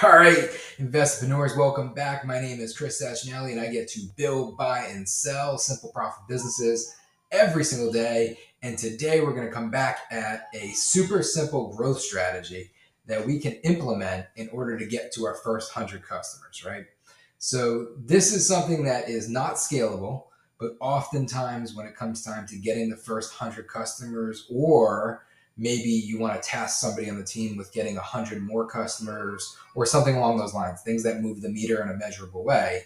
All right, investors, welcome back. My name is Chris Sachinelli, and I get to build, buy, and sell simple profit businesses every single day. And today we're going to come back at a super simple growth strategy that we can implement in order to get to our first 100 customers, right? So this is something that is not scalable, but oftentimes when it comes time to getting the first 100 customers, or maybe you want to task somebody on the team with getting 100 more customers or something along those lines, things that move the meter in a measurable way,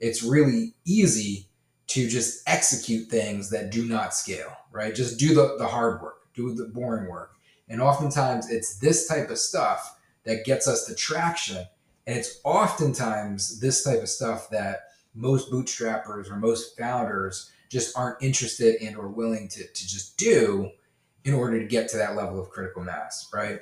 it's really easy to just execute things that do not scale, right? Just do the hard work, do the boring work. And oftentimes it's this type of stuff that gets us the traction. And it's oftentimes this type of stuff that most bootstrappers or most founders just aren't interested in or willing to just do in order to get to that level of critical mass, right?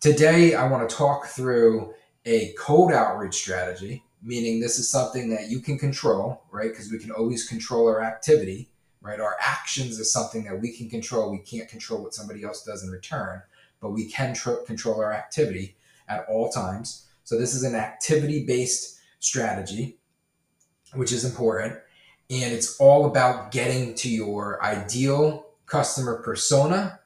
Today, I want to talk through a cold outreach strategy, meaning this is something that you can control, right? Because we can always control our activity, right? Our actions is something that we can control. We can't control what somebody else does in return, but we can control our activity at all times. So this is an activity-based strategy, which is important. And it's all about getting to your ideal customer persona,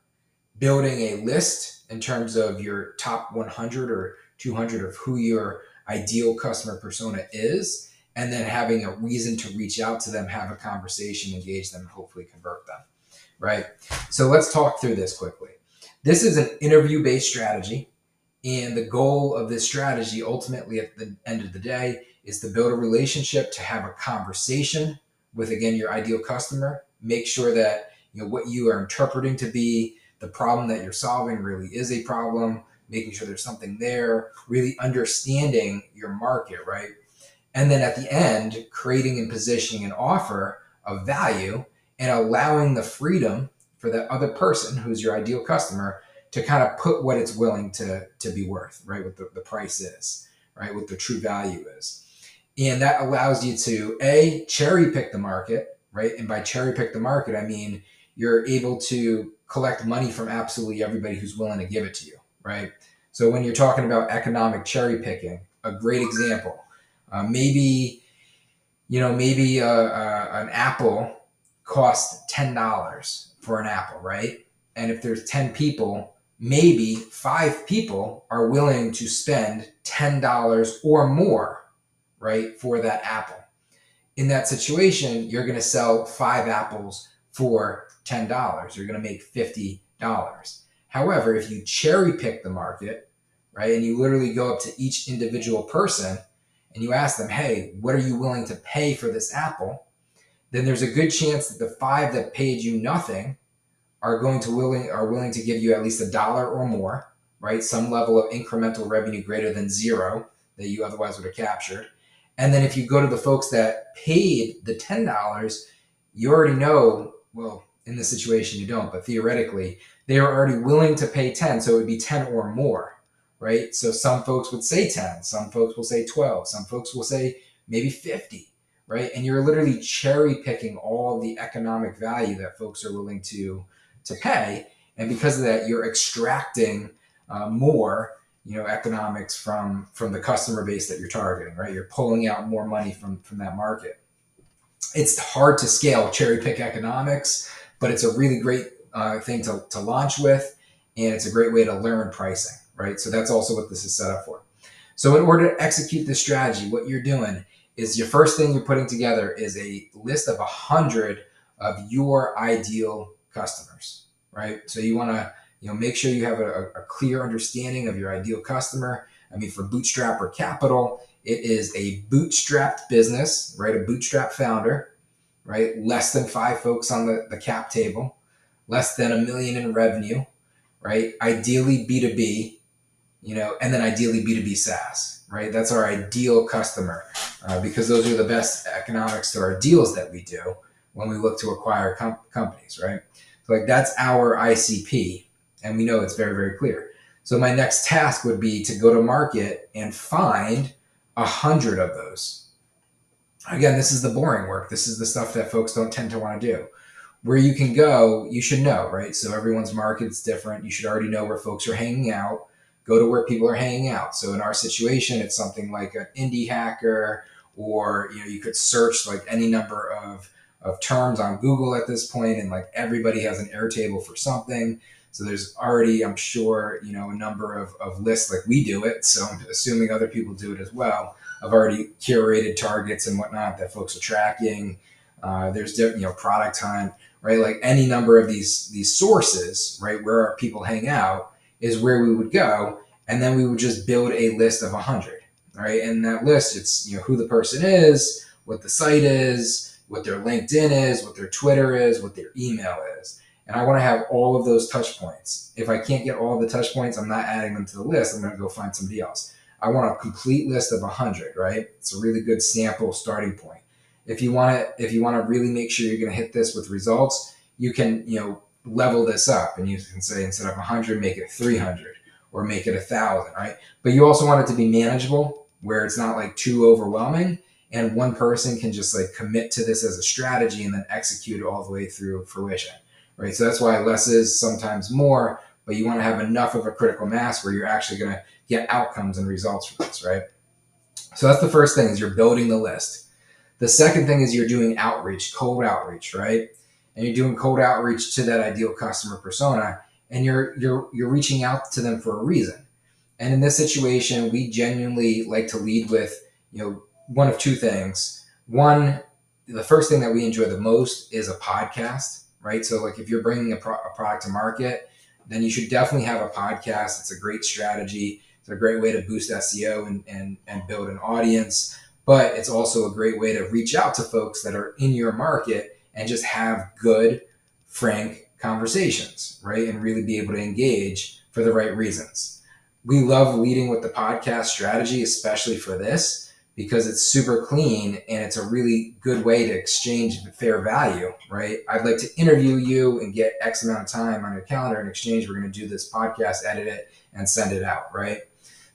building a list in terms of your top 100 or 200 of who your ideal customer persona is, and then having a reason to reach out to them, have a conversation, engage them, and hopefully convert them, right? So let's talk through this quickly. This is an interview-based strategy, and the goal of this strategy ultimately at the end of the day is to build a relationship, to have a conversation with, again, your ideal customer. Make sure that what you are interpreting to be the problem that you're solving really is a problem, making sure there's something there, really understanding your market, right? And then at the end, creating and positioning an offer of value and allowing the freedom for that other person who's your ideal customer to kind of put what it's willing to be worth, right? What the price is, right? What the true value is. And that allows you to, A, cherry pick the market, right? And by cherry pick the market, I mean you're able to collect money from absolutely everybody who's willing to give it to you, right? So when you're talking about economic cherry picking, a great example, maybe an apple costs $10 for an apple, right? And if there's 10 people, maybe 5 people are willing to spend $10 or more, right, for that apple. In that situation, you're going to sell 5 apples for $10. You're going to make $50. However, if you cherry pick the market, right, and you literally go up to each individual person and you ask them, hey, what are you willing to pay for this apple? Then there's a good chance that the 5 that paid you nothing are willing to give you at least $1 or more, right? Some level of incremental revenue greater than 0 that you otherwise would have captured. And then if you go to the folks that paid the $10, you already know, well, in this situation you don't, but theoretically, they are already willing to pay 10, so it would be 10 or more, right? So some folks would say 10, some folks will say 12, some folks will say maybe 50, right? And you're literally cherry picking all the economic value that folks are willing to pay. And because of that, you're extracting more economics from the customer base that you're targeting, right? You're pulling out more money from that market. It's hard to scale cherry pick economics, but it's a really great thing to launch with, and it's a great way to learn pricing, right? So that's also what this is set up for. So in order to execute this strategy, what you're doing is your first thing you're putting together is a list of 100 of your ideal customers, right? So you want to make sure you have a clear understanding of your ideal customer. I mean, for Bootstrapper Capital, it is a bootstrapped business, right? A bootstrap founder, right? Less than 5 folks on the cap table, less than $1 million in revenue, right? Ideally B2B, and then ideally B2B SaaS, right? That's our ideal customer because those are the best economics to our deals that we do when we look to acquire companies, right? So that's our ICP, and we know it's very, very clear. So my next task would be to go to market and find 100 of those. Again, this is the boring work. This is the stuff that folks don't tend to want to do. Where you can go, you should know, right? So everyone's market's different. You should already know where folks are hanging out. go to where people are hanging out. So in our situation, it's something like an indie hacker, or you could search like any number of terms on Google at this point, and like everybody has an Airtable for something. So there's already, I'm sure, a number of lists like we do it. So I'm assuming other people do it as well. I've already curated targets and whatnot that folks are tracking. There's different, product hunt, right? Like any number of these sources, right, where our people hang out is where we would go, and then we would just build a list of 100, right? And that list, it's who the person is, what the site is, what their LinkedIn is, what their Twitter is, what their email is. And I want to have all of those touch points. If I can't get all of the touch points, I'm not adding them to the list. I'm going to go find somebody else. I want a complete list of 100, right? It's a really good sample starting point. If you want to really make sure you're going to hit this with results, you can, level this up, and you can say instead of 100, make it 300 or make it 1,000, right? But you also want it to be manageable, where it's not like too overwhelming, and one person can just like commit to this as a strategy and then execute it all the way through fruition, right? So that's why less is sometimes more, but you want to have enough of a critical mass where you're actually going to get outcomes and results from this, right? So that's the first thing, is you're building the list. The second thing is you're doing outreach, cold outreach, right? And you're doing cold outreach to that ideal customer persona, and you're reaching out to them for a reason. And in this situation, we genuinely like to lead with, one of two things. One, the first thing that we enjoy the most is a podcast, right? So like if you're bringing a product to market, then you should definitely have a podcast. It's a great strategy. It's a great way to boost SEO and build an audience, but it's also a great way to reach out to folks that are in your market and just have good, frank conversations, right? And really be able to engage for the right reasons. We love leading with the podcast strategy, especially for this, because it's super clean and it's a really good way to exchange fair value, right? I'd like to interview you and get X amount of time on your calendar. In exchange, we're going to do this podcast, edit it, and send it out, right?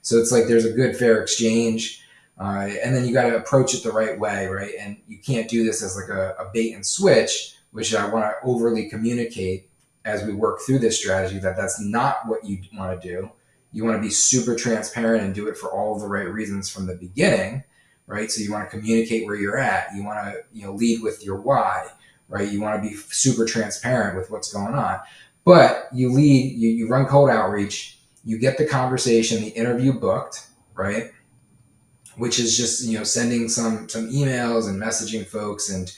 So it's like there's a good fair exchange. And then you got to approach it the right way, right? And you can't do this as like a bait and switch, which I want to overly communicate as we work through this strategy, that that's not what you want to do. You want to be super transparent and do it for all of the right reasons from the beginning, right? So you want to communicate where you're at. You want to, lead with your why, right? You want to be super transparent with what's going on. But you run cold outreach, you get the conversation, the interview booked, right? Which is just, sending some emails and messaging folks and,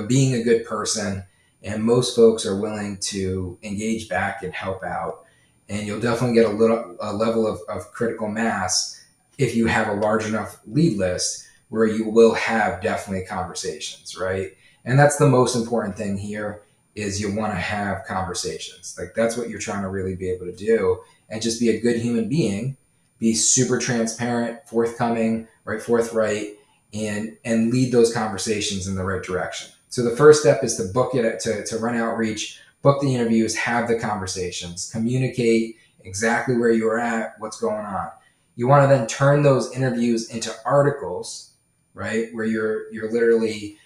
being a good person. And most folks are willing to engage back and help out. And you'll definitely get a level of critical mass if you have a large enough lead list where you will have definitely conversations, right? And that's the most important thing here, is you want to have conversations. Like that's what you're trying to really be able to do, and just be a good human being, be super transparent, forthcoming, right, forthright, and lead those conversations in the right direction. So the first step is to book it, to run outreach, book the interviews, have the conversations, communicate exactly where you're at, what's going on. You want to then turn those interviews into articles, right, where you're literally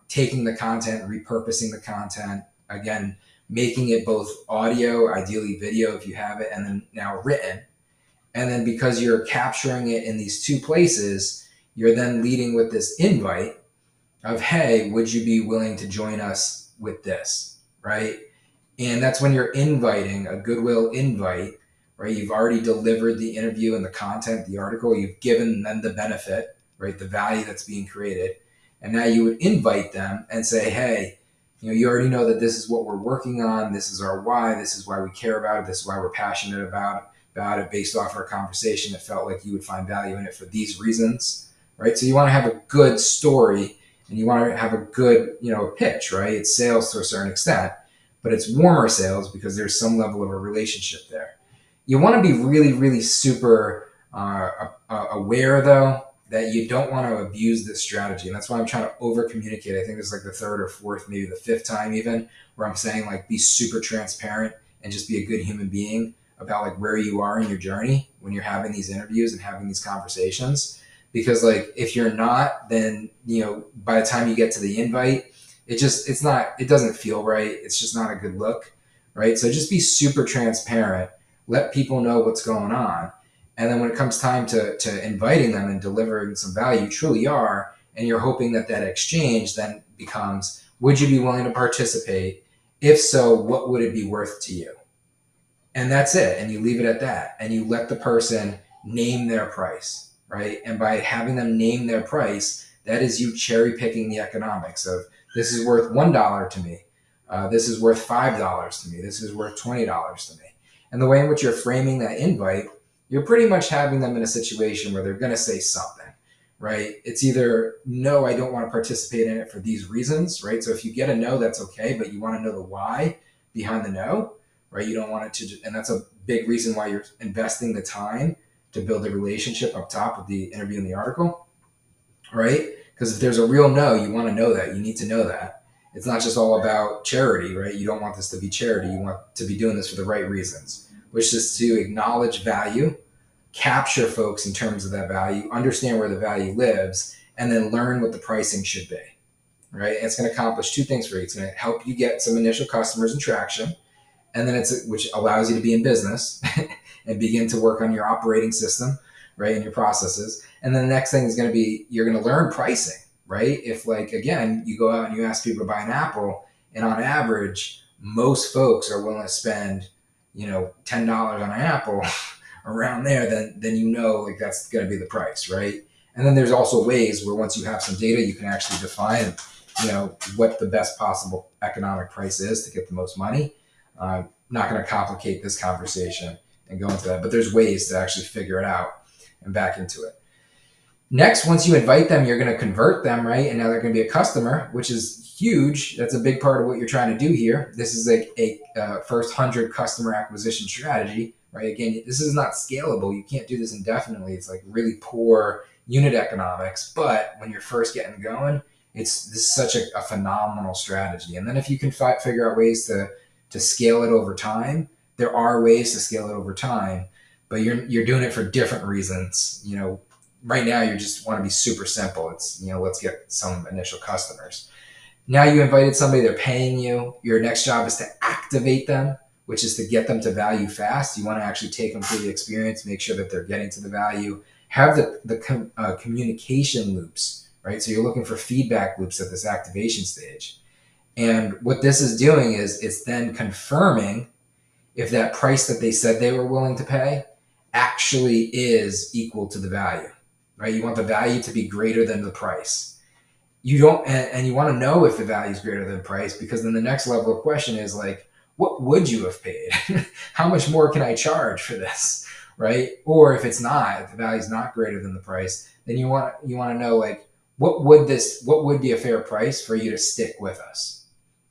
taking the content, repurposing the content, again, making it both audio, ideally video if you have it, and then now written. And then because you're capturing it in these two places, you're then leading with this invite of, hey, would you be willing to join us with this, right? And that's when you're inviting, a goodwill invite, right? You've already delivered the interview and the content, the article, you've given them the benefit, right? The value that's being created. And now you would invite them and say, hey, you already know that this is what we're working on. This is our why. This is why we care about it. This is why we're passionate about it based off our conversation. It felt like you would find value in it for these reasons, right? So you want to have a good story, and you want to have a good, pitch, right? It's sales to a certain extent, but it's warmer sales because there's some level of a relationship there. You want to be really, really super aware, though, that you don't want to abuse this strategy. And that's why I'm trying to over communicate. I think it's like the third or fourth, maybe the fifth time even, where I'm saying like, be super transparent and just be a good human being about like where you are in your journey when you're having these interviews and having these conversations. Because like, if you're not, then, by the time you get to the invite, it doesn't feel right. It's just not a good look, right? So just be super transparent, let people know what's going on. And then when it comes time to inviting them and delivering some value, you truly are, and you're hoping that that exchange then becomes, would you be willing to participate? If so, what would it be worth to you? And that's it. And you leave it at that. And you let the person name their price, right? And by having them name their price, that is you cherry picking the economics of, this is worth $1 to me. This is worth $5 to me. This is worth $20 to me. And the way in which you're framing that invite, you're pretty much having them in a situation where they're going to say something, right? It's either, no, I don't want to participate in it for these reasons, right? So if you get a no, that's okay, but you want to know the why behind the no, right? You don't want it to, and that's a big reason why you're investing the time to build a relationship up top with the interview and the article, right? Because if there's a real no, you want to know that. You need to know that. It's not just all about charity, right? You don't want this to be charity. You want to be doing this for the right reasons, which is to acknowledge value, capture folks in terms of that value, understand where the value lives, and then learn what the pricing should be, right? And it's going to accomplish two things for you. It's going to help you get some initial customers and traction, and then which allows you to be in business and begin to work on your operating system, right, and your processes. And then the next thing is going to be, you're going to learn pricing, right? If, like, again, you go out and you ask people to buy an apple, and on average most folks are willing to spend, $10 on an apple around there, then like that's going to be the price, right? And then there's also ways where once you have some data, you can actually define what the best possible economic price is to get the most money. Not going to complicate this conversation and go into that, but there's ways to actually figure it out and back into it. Next, once you invite them, you're going to convert them, right? And now they're going to be a customer, which is huge. That's a big part of what you're trying to do here. This is a first 100 customer acquisition strategy, right? Again, this is not scalable. You can't do this indefinitely. It's like really poor unit economics. But when you're first getting going, this is such a phenomenal strategy. And then if you can figure out ways to scale it over time, there are ways to scale it over time, but you're doing it for different reasons. Right now you just want to be super simple. It's, let's get some initial customers. Now you invited somebody, they're paying you. Your next job is to activate them, which is to get them to value fast. You want to actually take them through the experience, make sure that they're getting to the value, have the communication loops, right? So you're looking for feedback loops at this activation stage. And what this is doing is it's then confirming if that price that they said they were willing to pay actually is equal to the value, right? You want the value to be greater than the price. You don't, and you want to know if the value is greater than the price, because then the next level of question is like, what would you have paid? How much more can I charge for this, right? Or if it's not, if the value is not greater than the price, then you want to know, like, what would be a fair price for you to stick with us?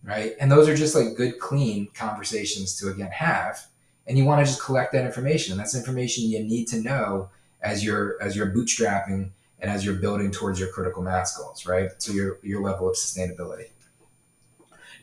Right? And those are just like good, clean conversations to, again, have. And you want to just collect that information. And that's information you need to know as you're bootstrapping and as you're building towards your critical mass goals, right? So your level of sustainability.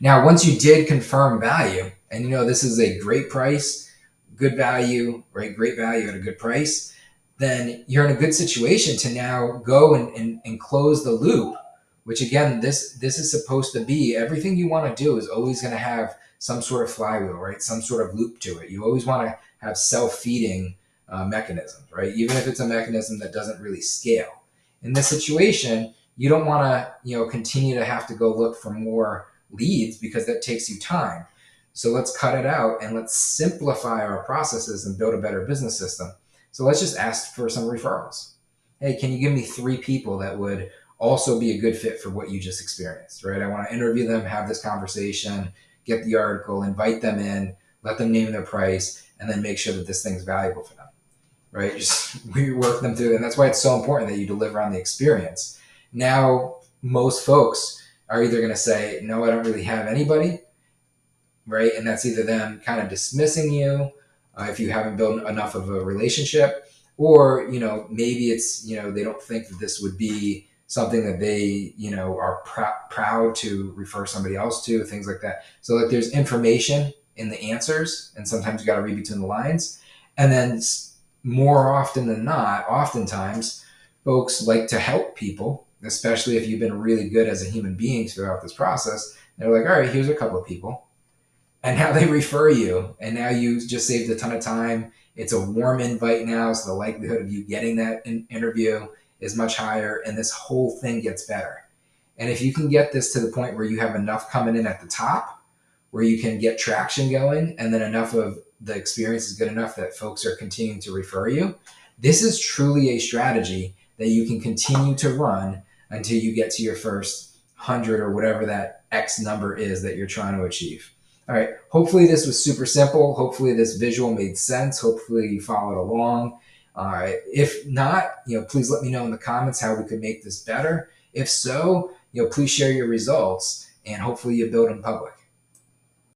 Now, once you did confirm value, and this is a great price, good value, right? Great value at a good price, then you're in a good situation to now go and close the loop. Which, again, this is supposed to be, everything you want to do is always going to have some sort of flywheel, right? Some sort of loop to it. You always want to have self-feeding mechanisms, right? Even if it's a mechanism that doesn't really scale. In this situation, you don't want to, continue to have to go look for more leads, because that takes you time. So let's cut it out and let's simplify our processes and build a better business system. So let's just ask for some referrals. Hey, can you give me 3 people that would also be a good fit for what you just experienced, right? I want to interview them, have this conversation, get the article, invite them in, let them name their price, and then make sure that this thing's valuable for them, right? Just work them through. And that's why it's so important that you deliver on the experience. Now, most folks are either going to say, no, I don't really have anybody, right? And that's either them kind of dismissing you if you haven't built enough of a relationship, or, maybe it's, they don't think that this would be something that they, are proud to refer somebody else to, things like that. So like there's information in the answers, and sometimes you got to read between the lines. And then more often than not, oftentimes folks like to help people, especially if you've been really good as a human being throughout this process. They're like, all right, here's a couple of people. And now they refer you, and now you just saved a ton of time It's a warm invite now, so the likelihood of you getting that interview is much higher, and this whole thing gets better. And if you can get this to the point where you have enough coming in at the top, where you can get traction going, and then enough of the experience is good enough that folks are continuing to refer you, this is truly a strategy that you can continue to run until you get to your first 100 or whatever that X number is that you're trying to achieve. All right. Hopefully this was super simple. Hopefully this visual made sense. Hopefully you followed along. All right. If not, please let me know in the comments how we could make this better. If so, please share your results, and hopefully you build in public.